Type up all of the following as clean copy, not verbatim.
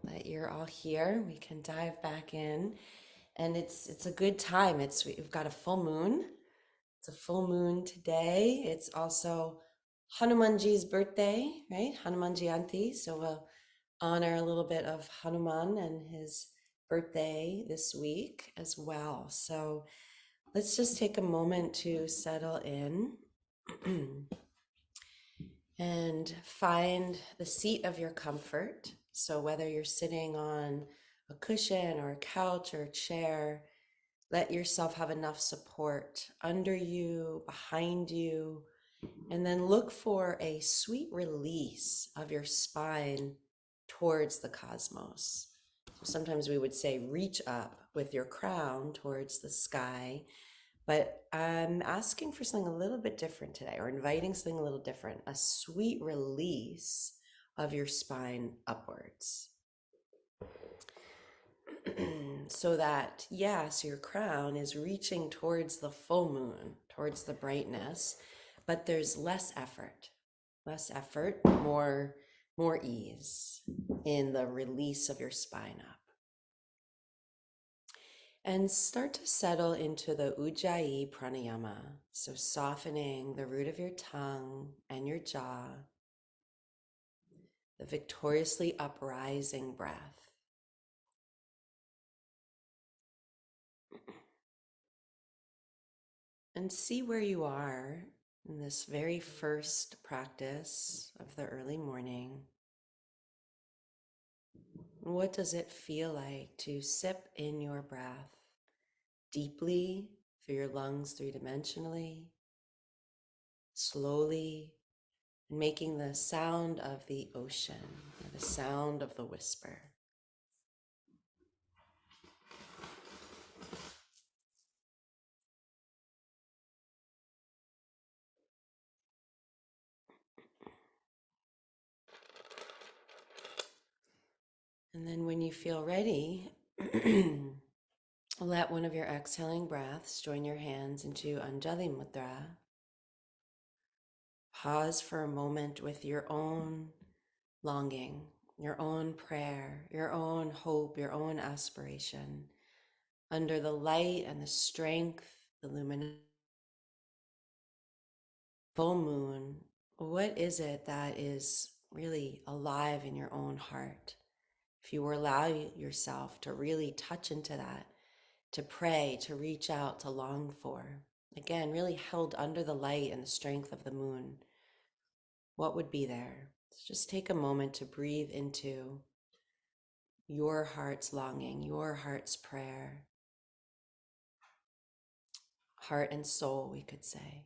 that you're all here. We can dive back in, and it's a good time. We've got a full moon. It's a full moon today. It's also Hanumanji's birthday, right? Hanuman Jayanti. So we'll honor a little bit of Hanuman and his birthday this week as well. So let's just take a moment to settle in. And find the seat of your comfort. So, whether you're sitting on a cushion or a couch or a chair, let yourself have enough support under you, behind you, and then look for a sweet release of your spine towards the cosmos. So sometimes we would say reach up with your crown towards the sky. But I'm asking for something a little bit different today, or inviting something a little different, a sweet release of your spine upwards. So that, yes, your crown is reaching towards the full moon, towards the brightness, but there's less effort, more ease in the release of your spine up. And start to settle into the Ujjayi pranayama. So softening the root of your tongue and your jaw, the victoriously uprising breath. And see where you are in this very first practice of the early morning. What does it feel like to sip in your breath deeply through your lungs, three-dimensionally, slowly, making the sound of the ocean, or the sound of the whisper. And then when you feel ready, let one of your exhaling breaths join your hands into Anjali Mudra. Pause for a moment with your own longing, your own prayer, your own hope, your own aspiration. Under the light and the strength, the luminosity, full moon, what is it that is really alive in your own heart? If you allow yourself to really touch into that, to pray, to reach out, to long for, again, really held under the light and the strength of the moon, what would be there? So just take a moment to breathe into your heart's longing, your heart's prayer, heart and soul, we could say.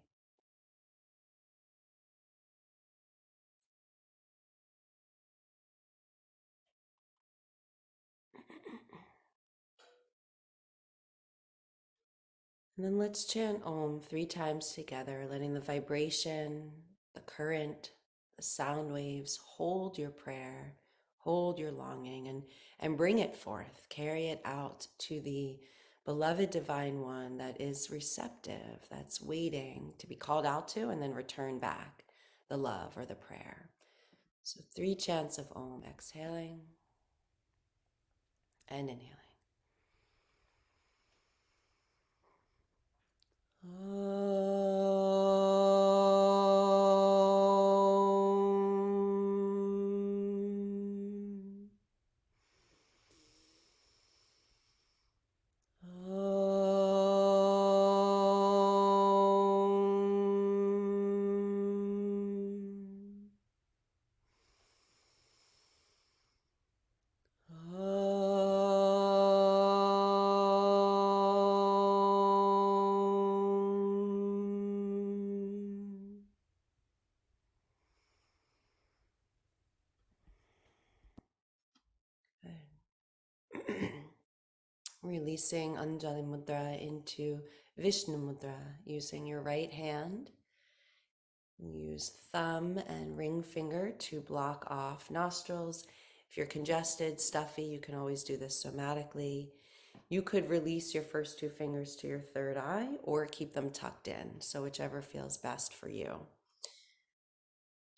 And then let's chant Om 3 times together, letting the vibration, the current, the sound waves hold your prayer, hold your longing, and bring it forth. Carry it out to the beloved divine one that is receptive, that's waiting to be called out to, and then return back the love or the prayer. So 3 chants of Om, exhaling and inhaling. Releasing Anjali Mudra into Vishnu Mudra using your right hand. Use thumb and ring finger to block off nostrils. If you're congested, stuffy, you can always do this somatically. You could release your first 2 fingers to your third eye or keep them tucked in, so whichever feels best for you.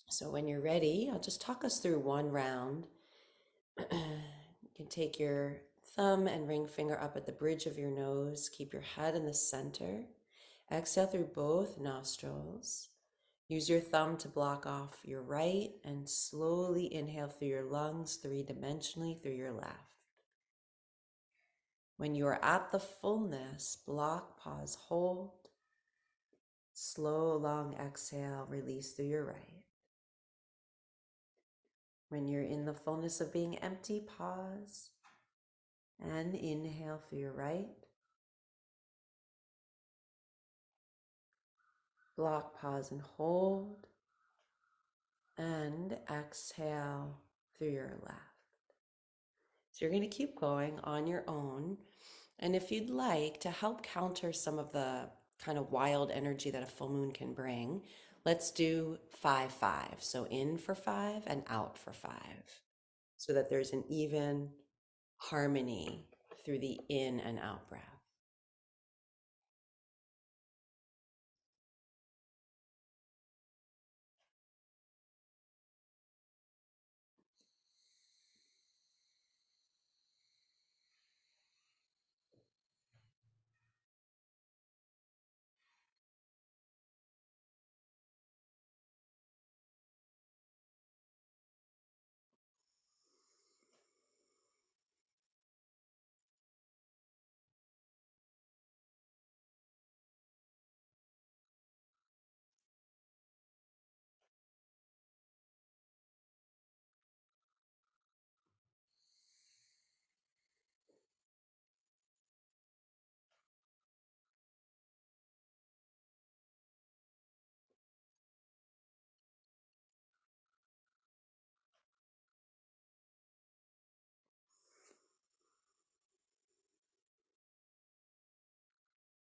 So when you're ready, I'll just talk us through one round. can take your thumb and ring finger up at the bridge of your nose. Keep your head in the center. Exhale through both nostrils. Use your thumb to block off your right and slowly inhale through your lungs three-dimensionally through your left. When you are at the fullness, block, pause, hold. Slow, long exhale, release through your right. When you're in the fullness of being empty, pause and inhale through your right. Block, pause, and hold. And exhale through your left. So you're going to keep going on your own. And if you'd like to help counter some of the kind of wild energy that a full moon can bring, let's do 5-5. So in for 5 and out for 5, so that there's an even harmony through the in and out breath.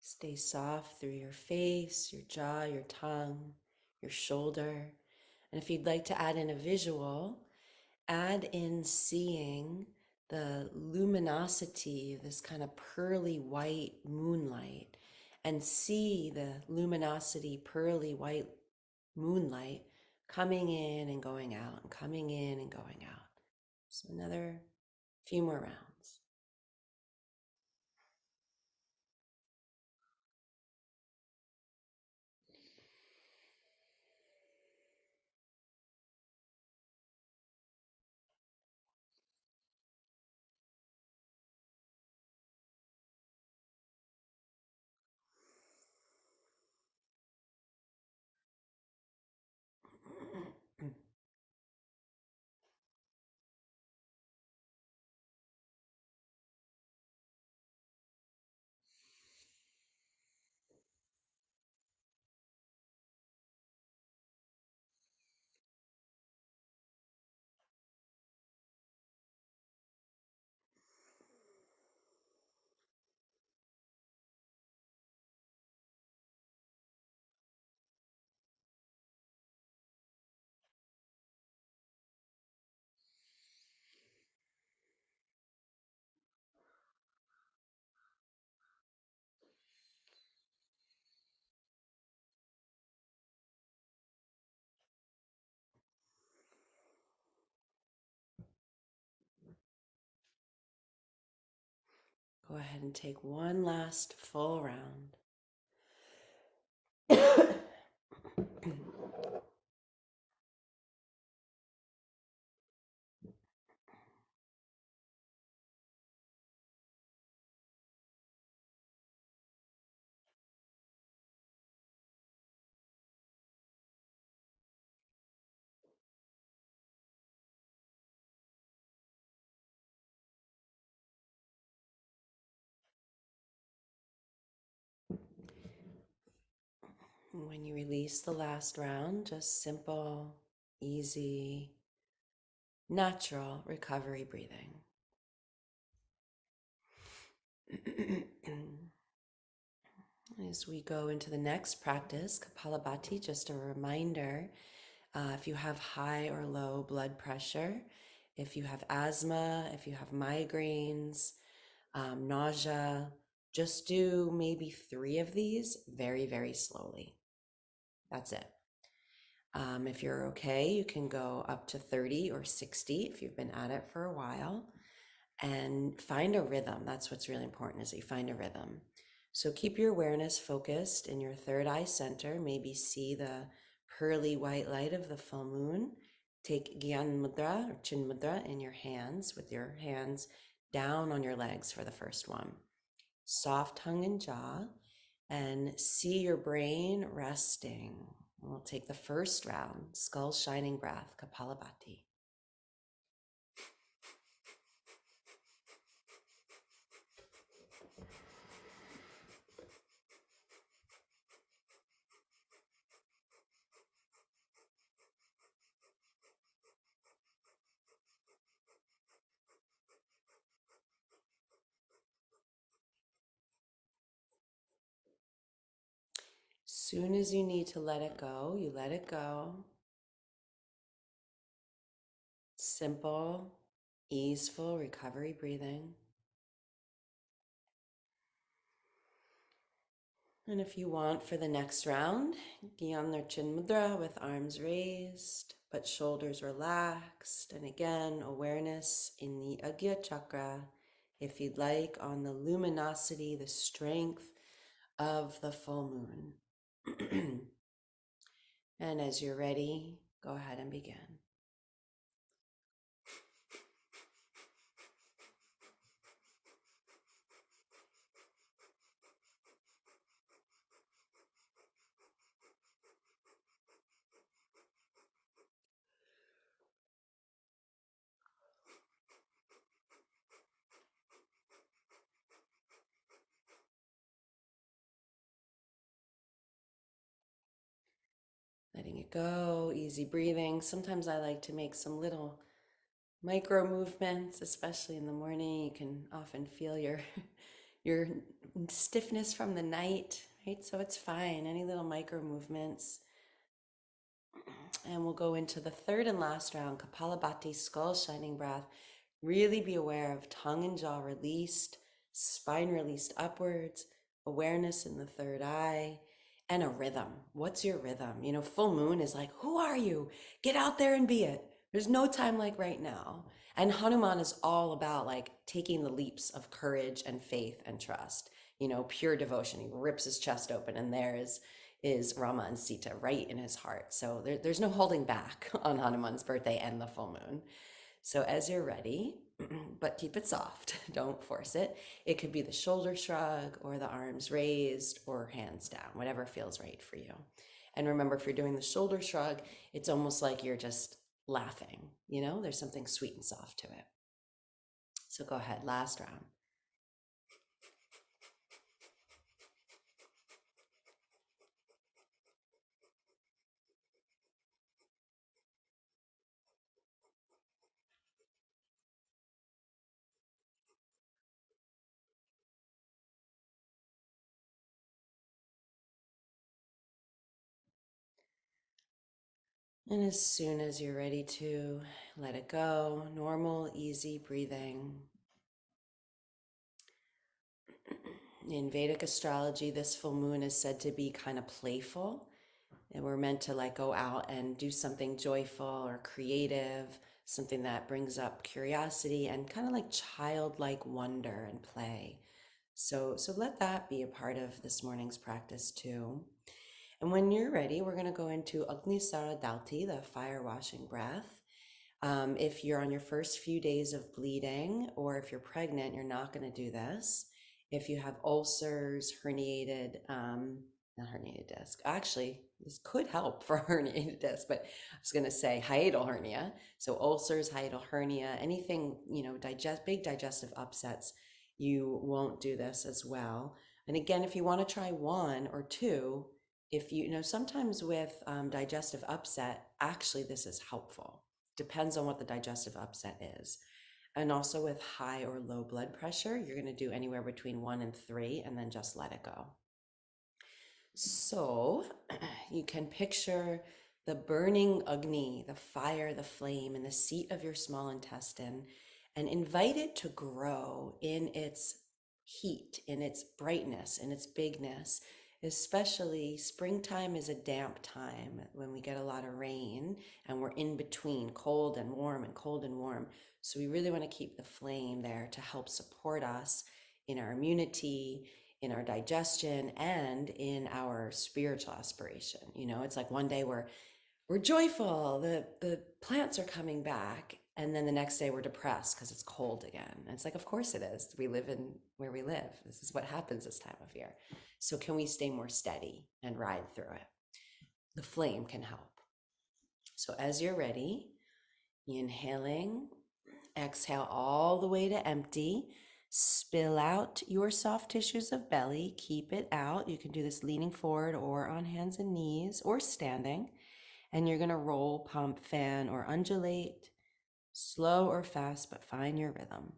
Stay soft through your face, your jaw, your tongue, your shoulder. And if you'd like to add in a visual, add in seeing the luminosity of this kind of pearly white moonlight, and see the luminosity, pearly white moonlight coming in and going out and coming in and going out. So another few more rounds. Go ahead and take one last full round. When you release the last round, just simple, easy, natural recovery breathing. As we go into the next practice, Kapalabhati, just a reminder, if you have high or low blood pressure, if you have asthma, if you have migraines, nausea, just do maybe 3 of these very, very slowly. That's it. If you're okay, you can go up to 30 or 60 if you've been at it for a while. and find a rhythm. That's what's really important, is that you find a rhythm. So keep your awareness focused in your third eye center. Maybe see the pearly white light of the full moon. Take Gyan Mudra or Chin Mudra in your hands, with your hands down on your legs for the first one. Soft tongue and jaw, and see your brain resting. We'll take the first round, skull shining breath, Kapalabhati. Soon as you need to let it go, you let it go. Simple, easeful recovery breathing. And if you want, for the next round, Gyan Chin Mudra with arms raised but shoulders relaxed. And again, awareness in the Agya Chakra, if you'd like, on the luminosity, the strength of the full moon. And as you're ready, go ahead and begin. Letting it go, easy breathing. Sometimes I like to make some little micro movements, especially in the morning. You can often feel your your stiffness from the night, right? So it's fine. Any little micro movements. And we'll go into the third and last round, Kapalabhati, skull shining breath. Really be aware of tongue and jaw released, spine released upwards, awareness in the third eye, and a rhythm. What's your rhythm? You know, full moon is like, who are you? Get out there and be it. There's no time like right now. And Hanuman is all about like taking the leaps of courage and faith and trust, you know, pure devotion. He rips his chest open, and there is Rama and Sita right in his heart. So there's no holding back on Hanuman's birthday and the full moon. So as you're ready, but keep it soft, don't force it. It could be the shoulder shrug or the arms raised or hands down, whatever feels right for you. And remember, if you're doing the shoulder shrug, it's almost like you're just laughing, you know, there's something sweet and soft to it. So go ahead, last round. And as soon as you're ready to let it go, normal, easy breathing. In Vedic astrology, this full moon is said to be kind of playful. And we're meant to like go out and do something joyful or creative, something that brings up curiosity and kind of like childlike wonder and play. So let that be a part of this morning's practice too. And when you're ready, we're going to go into Agnisara Dalti, the fire washing breath. If you're on your first few days of bleeding, or if you're pregnant, you're not going to do this. If you have ulcers, not herniated disc. Actually, this could help for herniated disc, but I was going to say hiatal hernia. So ulcers, hiatal hernia, anything, you know, big digestive upsets, you won't do this as well. And again, if you want to try one or two, if you know, sometimes with digestive upset, actually this is helpful. Depends on what the digestive upset is. And also with high or low blood pressure, you're going to do anywhere between 1 and 3 and then just let it go. So you can picture the burning Agni, the fire, the flame in the seat of your small intestine, and invite it to grow in its heat, in its brightness, in its bigness. Especially springtime is a damp time when we get a lot of rain and we're in between cold and warm and cold and warm. So we really want to keep the flame there to help support us in our immunity, in our digestion, and in our spiritual aspiration. You know, it's like one day we're joyful, the plants are coming back, and then the next day we're depressed because it's cold again. And it's like, of course it is. We live in where we live. This is what happens this time of year. So can we stay more steady and ride through it? The flame can help. So as you're ready, inhaling, exhale all the way to empty. Spill out your soft tissues of belly. Keep it out. You can do this leaning forward or on hands and knees or standing. And you're going to roll, pump, fan, or undulate, slow or fast, but find your rhythm.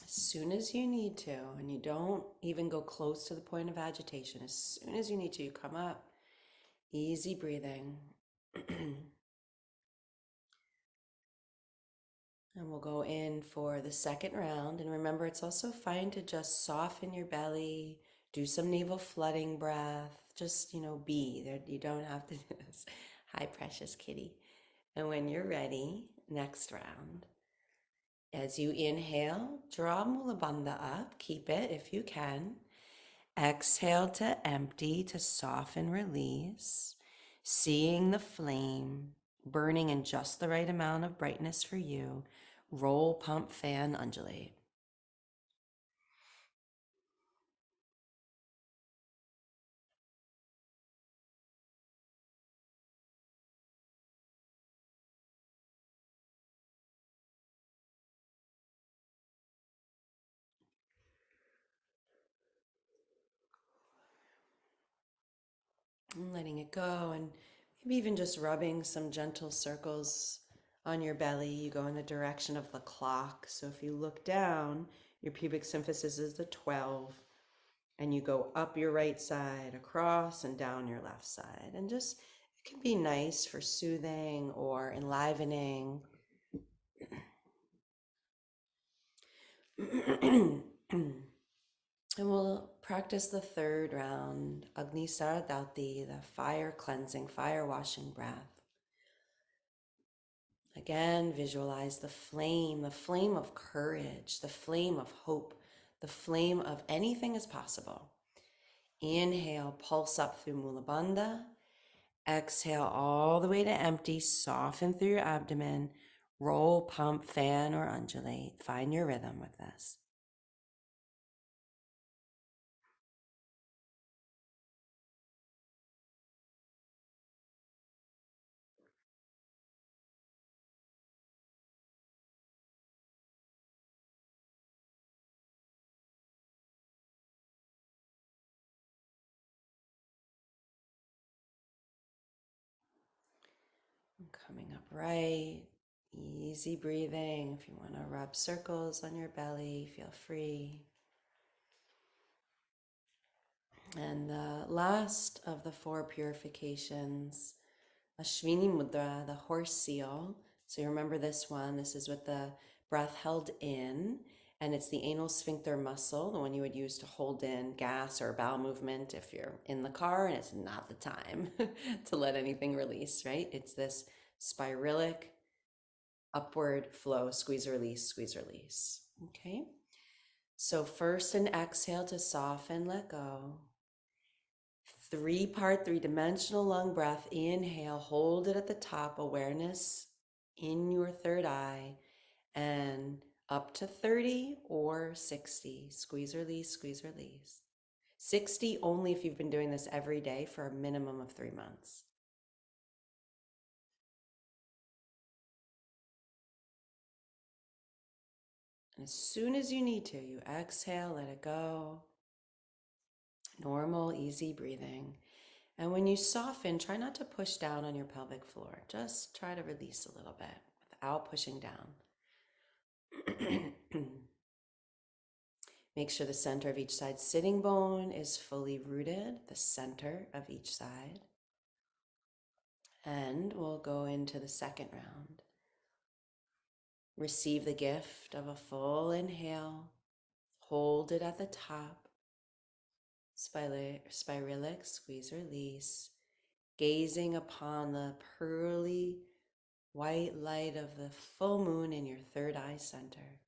As soon as you need to, and you don't even go close to the point of agitation, as soon as you need to, you come up, easy breathing. And we'll go in for the second round. And remember, it's also fine to just soften your belly, do some navel flooding breath. Just, be there. You don't have to do this. Hi, precious kitty. And when you're ready, next round, as you inhale, draw Mula Bandha up. Keep it if you can. Exhale to empty, to soften, release. Seeing the flame burning in just the right amount of brightness for you. Roll, pump, fan, undulate. And letting it go, and maybe even just rubbing some gentle circles on your belly. You go in the direction of the clock. So if you look down, your pubic symphysis is the 12, and you go up your right side, across, and down your left side. And just, it can be nice for soothing or enlivening. And we'll practice the third round, Agni Saradauti, the fire cleansing, fire washing breath. Again, visualize the flame of courage, the flame of hope, the flame of anything is possible. Inhale, pulse up through Mula Bandha. Exhale all the way to empty, soften through your abdomen. Roll, pump, fan, or undulate. Find your rhythm with this. Coming up right, easy breathing. If you want to rub circles on your belly, feel free. And the last of the 4 purifications, Ashwini Mudra, the horse seal. So you remember this one. This is with the breath held in, and it's the anal sphincter muscle, the one you would use to hold in gas or bowel movement if you're in the car and it's not the time to let anything release, right? It's this spiralic upward flow, squeeze, release, squeeze, release. Okay. So first an exhale to soften, let go. 3-part, 3-dimensional lung breath. Inhale, hold it at the top, awareness in your third eye, and up to 30 or 60. Squeeze, release, squeeze, release. 60 only if you've been doing this every day for a minimum of 3 months. And as soon as you need to, you exhale, let it go. Normal, easy breathing. And when you soften, try not to push down on your pelvic floor. Just try to release a little bit without pushing down. Make sure the center of each side sitting bone is fully rooted, the center of each side. And we'll go into the second round. Receive the gift of a full inhale. Hold it at the top. Spiralic, squeeze, release. Gazing upon the pearly white light of the full moon in your third eye center.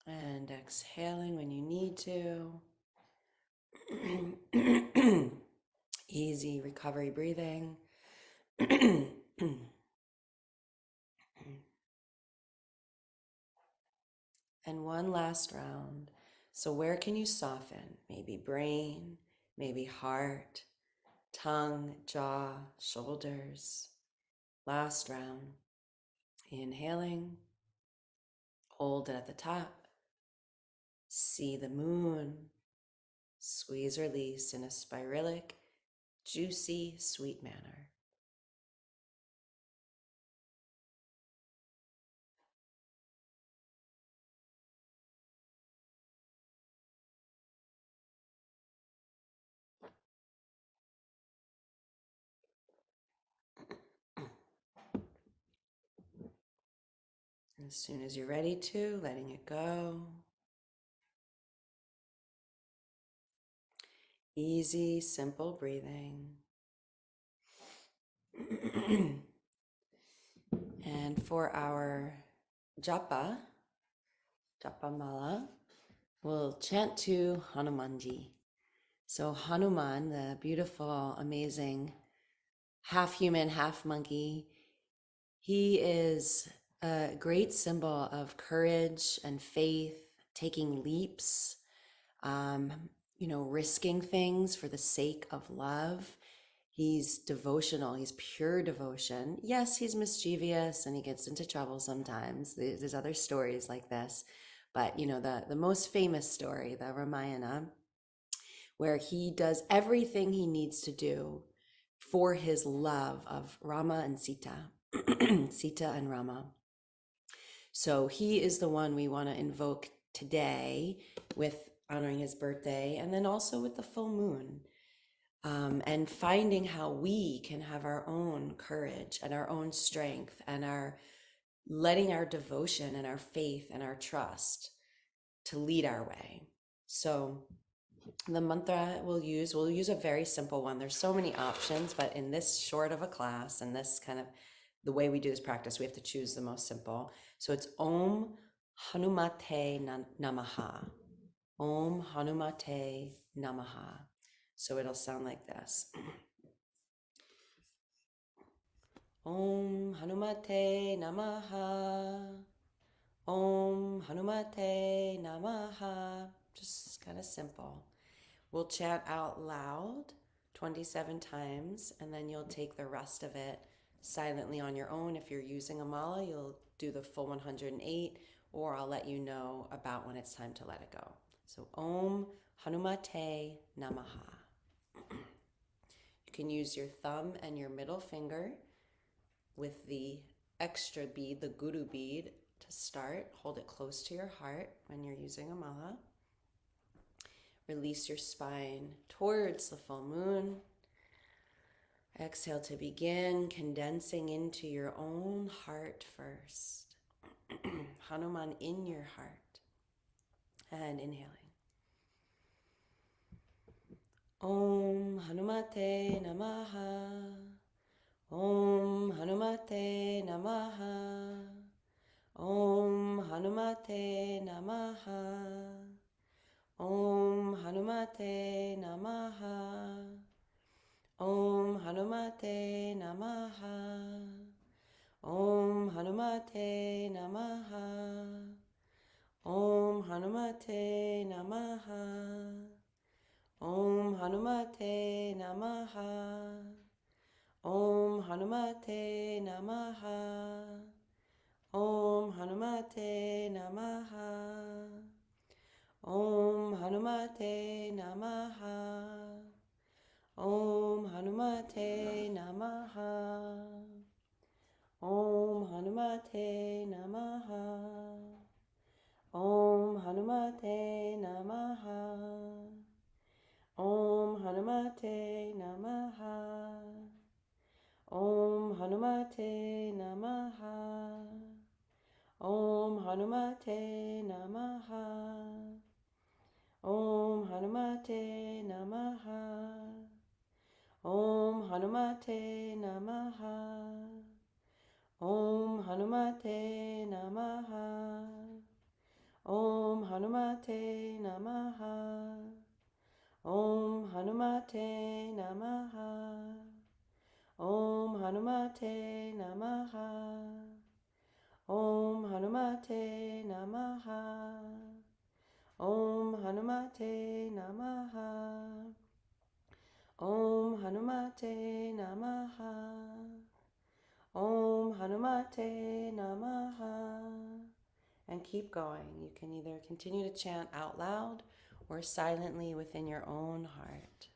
And exhaling when you need to. Easy recovery breathing. And one last round. So where can you soften? Maybe brain, maybe heart, tongue, jaw, shoulders. Last round. Inhaling. Hold it at the top. See the moon. Squeeze, release in a spiralic, juicy, sweet manner. As soon as you're ready to, letting it go. Easy, simple breathing. And for our japa mala, we'll chant to Hanumanji. So Hanuman, the beautiful, amazing, half human, half monkey, he is a great symbol of courage and faith, taking leaps, risking things for the sake of love. He's devotional. He's pure devotion. Yes, he's mischievous and he gets into trouble sometimes. There's other stories like this. But, the most famous story, the Ramayana, where he does everything he needs to do for his love of Rama and Sita, Sita and Rama. So he is the one we want to invoke today with honoring his birthday and then also with the full moon. And finding how we can have our own courage and our own strength and letting our devotion and our faith and our trust to lead our way. So the mantra we'll use a very simple one. There's so many options, but in this short of a class and this kind of the way we do this practice, we have to choose the most simple. So it's Om Hanumate Namaha. Om Hanumate Namaha. So it'll sound like this. Om Hanumate Namaha. Om Hanumate Namaha. Just kind of simple. We'll chant out loud 27 times, and then you'll take the rest of it silently on your own. If you're using a mala, you'll do the full 108, or I'll let you know about when it's time to let it go. So Om Hanumate Namaha. You can use your thumb and your middle finger with the extra bead, the guru bead, to start. Hold it close to your heart when you're using a mala. Release your spine towards the full moon. Exhale to begin, condensing into your own heart first. Hanuman in your heart. And inhaling. Om Hanumate Namaha. Om Hanumate Namaha. Om Hanumate Namaha. Om Hanumate Namaha. Om Hanumate Namaha. Om Hanumate Namaha. Om Hanumate Namaha. Om Hanumate Namaha. Om Hanumate Namaha. Om Hanumate Namaha. Om Hanumate Namaha. Om Hanumate Namaha. Om Hanumate Namaha. Om Hanumate Namaha. Om Hanumate Namaha. Om Hanumate Namaha. Om Hanumate Namaha. Om Hanumate Namaha. Om Hanumate Namaha. Om Hanumate Namaha. Om Hanumate Namaha. Om Hanumate Namaha. Om Hanumate Namaha. Om Hanumate Namaha. Om Hanumate Namaha. Om Hanumate Namaha. Om Hanumate Namaha. And keep going. You can either continue to chant out loud or silently within your own heart.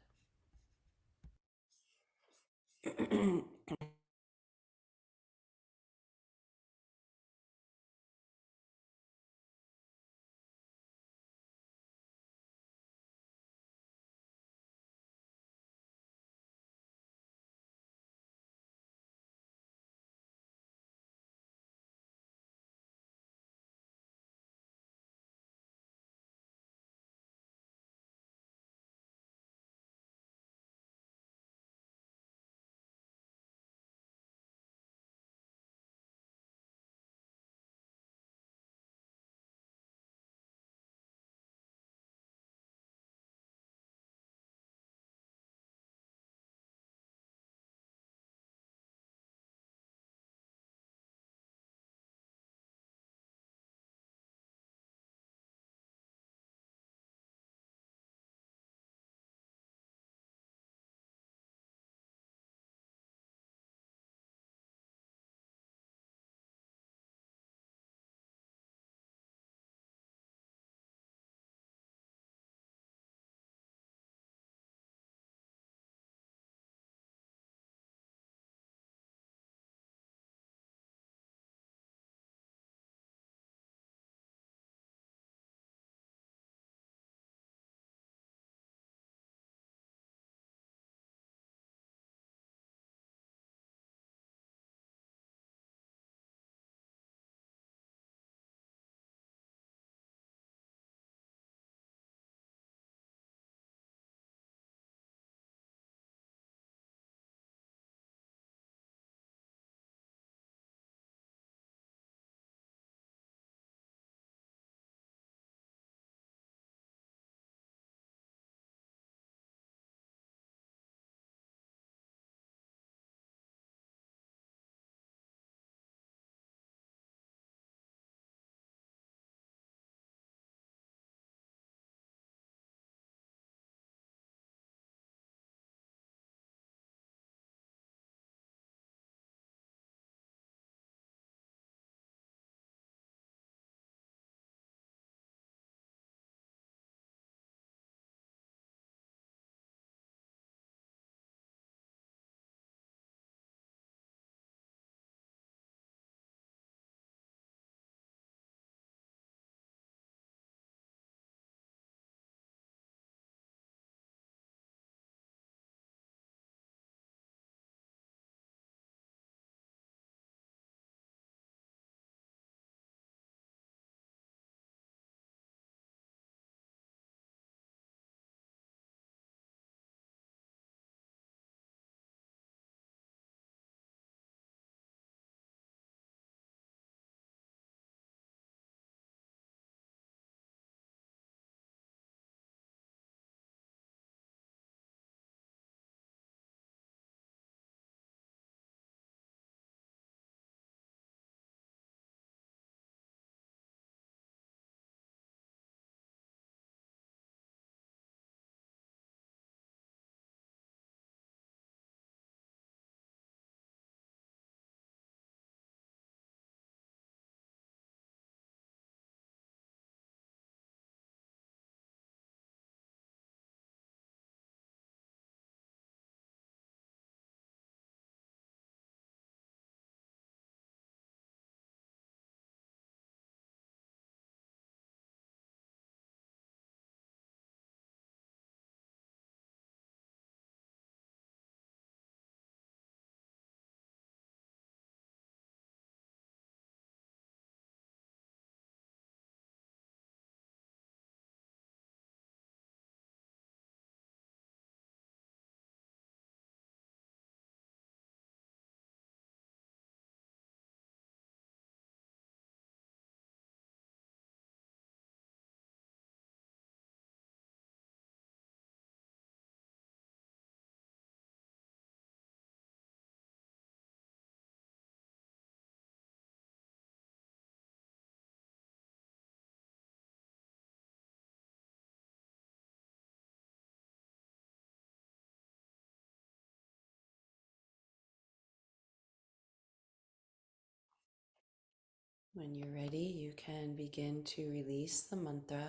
When you're ready, you can begin to release the mantra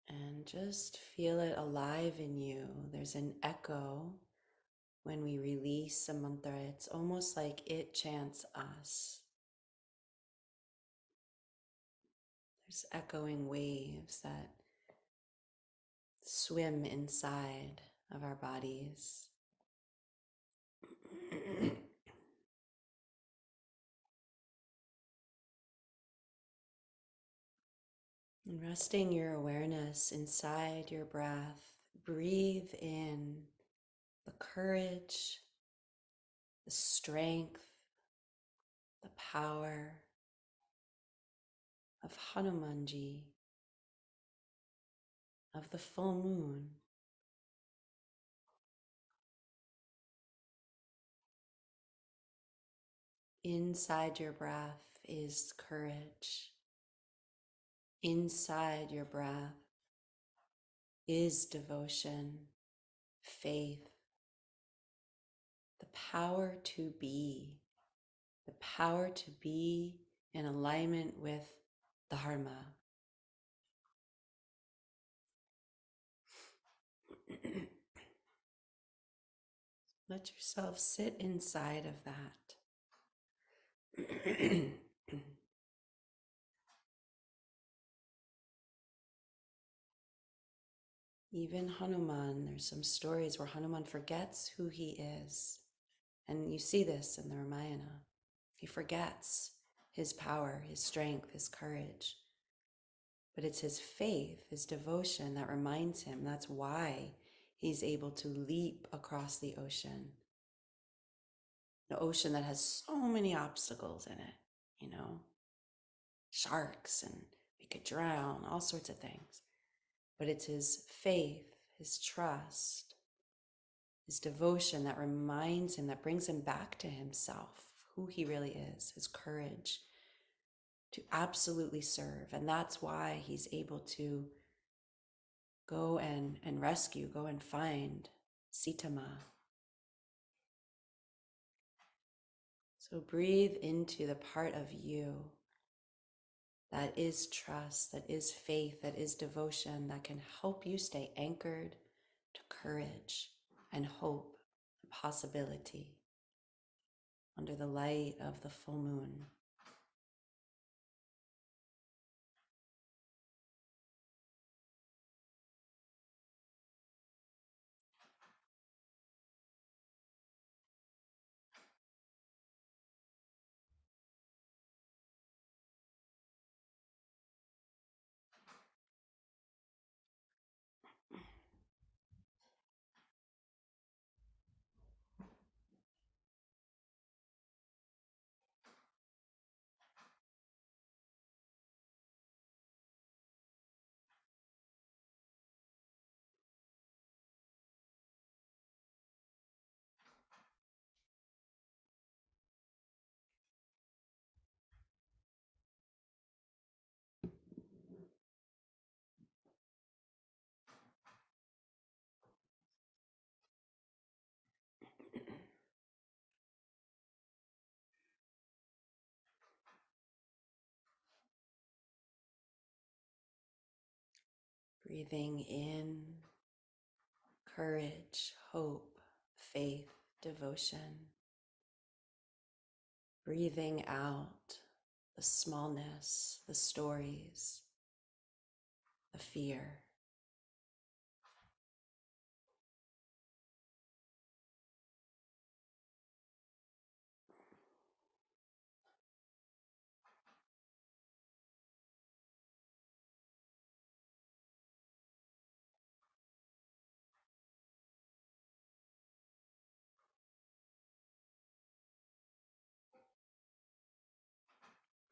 and just feel it alive in you. There's an echo when we release a mantra. It's almost like it chants us. There's echoing waves that swim inside of our bodies. And resting your awareness inside your breath, breathe in the courage, the strength, the power of Hanumanji, of the full moon. Inside your breath is courage. Inside your breath is devotion, faith, the power to be, the power to be in alignment with Dharma. Let yourself sit inside of that. Even Hanuman, there's some stories where Hanuman forgets who he is. And you see this in the Ramayana. He forgets his power, his strength, his courage. But it's his faith, his devotion that reminds him. That's why he's able to leap across the ocean. The ocean that has so many obstacles in it, sharks, and we could drown, all sorts of things. But it's his faith, his trust, his devotion that reminds him, that brings him back to himself, who he really is, his courage to absolutely serve. And that's why he's able to go and rescue, go and find Sitama. So breathe into the part of you that is trust, that is faith, that is devotion, that can help you stay anchored to courage and hope and possibility under the light of the full moon. Breathing in courage, hope, faith, devotion. Breathing out the smallness, the stories, the fear.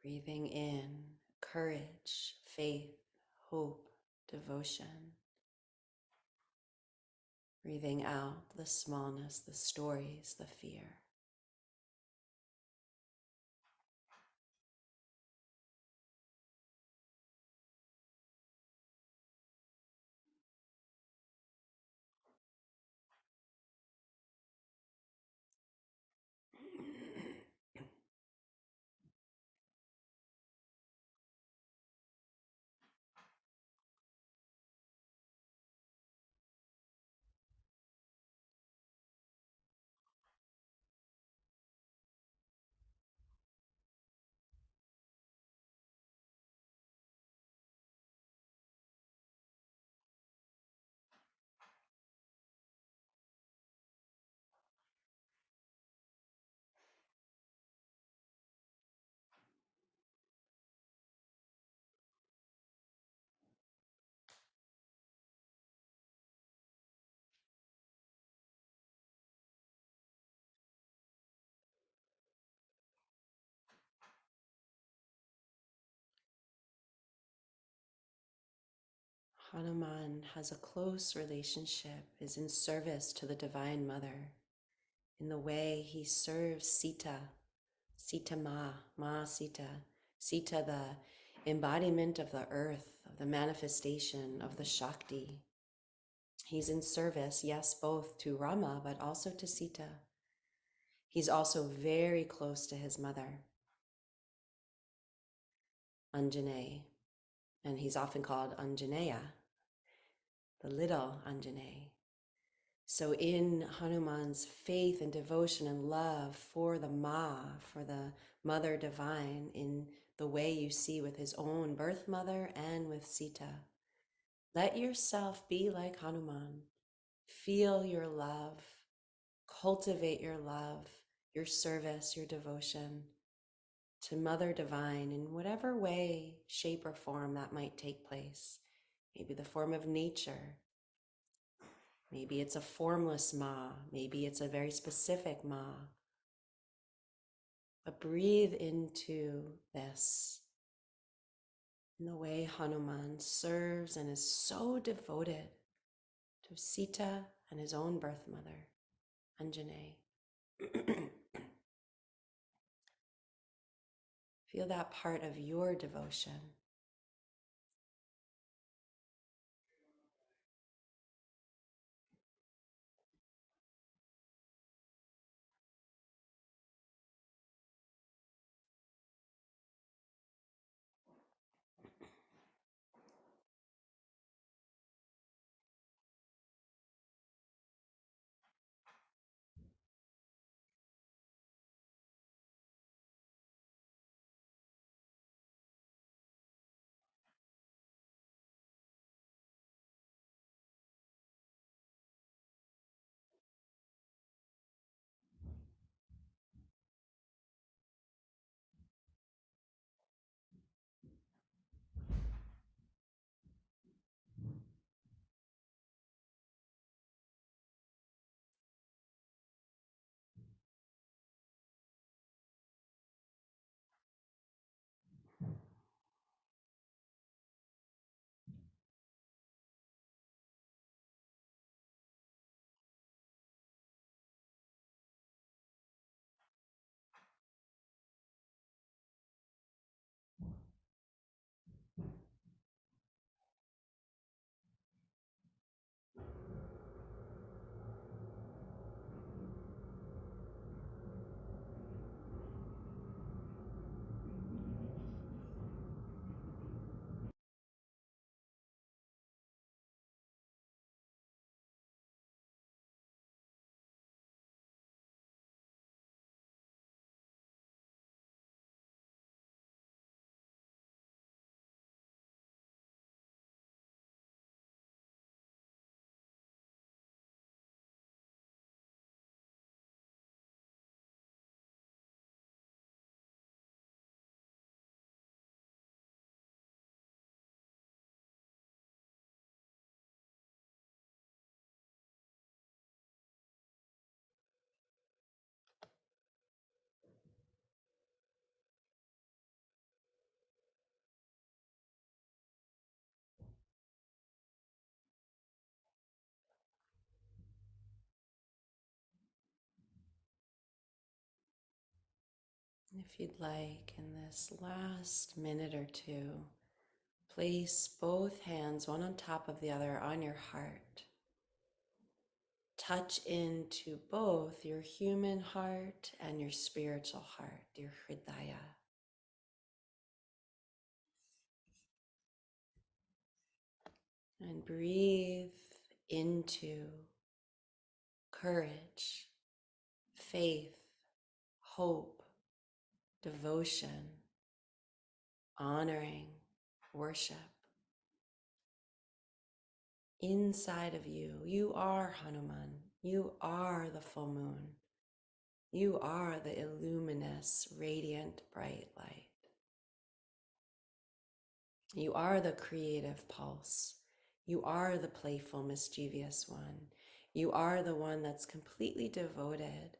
Breathing in courage, faith, hope, devotion. Breathing out the smallness, the stories, the fear. Hanuman has a close relationship, is in service to the Divine Mother in the way he serves Sita, Sita Ma Sita, Sita, the embodiment of the earth, of the manifestation of the Shakti. He's in service, yes, both to Rama, but also to Sita. He's also very close to his mother, Anjaneya, and he's often called Anjaneya, the little Anjaneya. So in Hanuman's faith and devotion and love for the Ma, for the Mother Divine, in the way you see with his own birth mother and with Sita, let yourself be like Hanuman. Feel your love, cultivate your love, your service, your devotion to Mother Divine in whatever way, shape, or form that might take place. Maybe the form of nature. Maybe it's a formless Ma. Maybe it's a very specific Ma. But breathe into this in the way Hanuman serves and is so devoted to Sita and his own birth mother, Anjaneya. Feel that part of your devotion. If you'd like, in this last minute or two, place both hands, one on top of the other, on your heart. Touch into both your human heart and your spiritual heart, your Hridaya. And breathe into courage, faith, hope, devotion, honoring, worship. Inside of you, you are Hanuman. You are the full moon. You are the illuminous, radiant, bright light. You are the creative pulse. You are the playful, mischievous one. You are the one that's completely devoted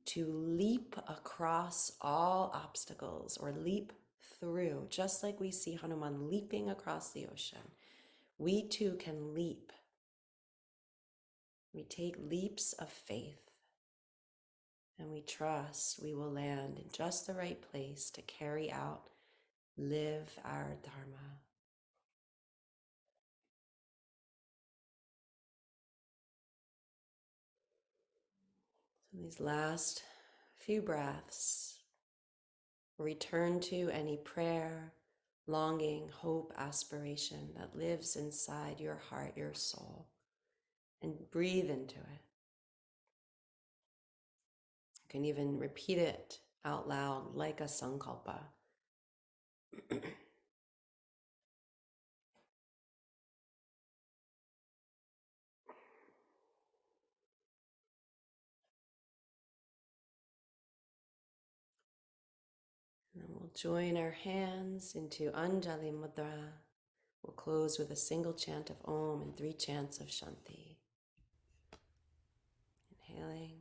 to leap across all obstacles or leap through, just like we see Hanuman leaping across the ocean. we too can leap. We take leaps of faith and we trust we will land in just the right place to carry out, live our Dharma. So these last few breaths, return to any prayer, longing, hope, aspiration that lives inside your heart, your soul, and breathe into it. You can even repeat it out loud like a sankalpa. And then we'll join our hands into Anjali Mudra. We'll close with a single chant of Om and 3 chants of Shanti. Inhaling.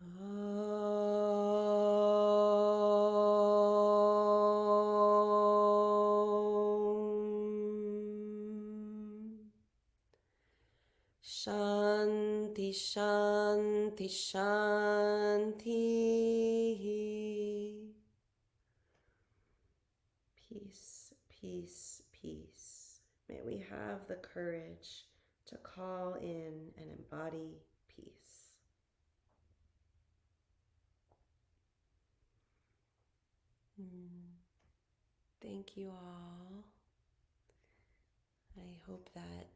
Om. Shanti, Shanti, Shanti. Peace, peace, peace. May we have the courage to call in and embody peace. Thank you all. I hope that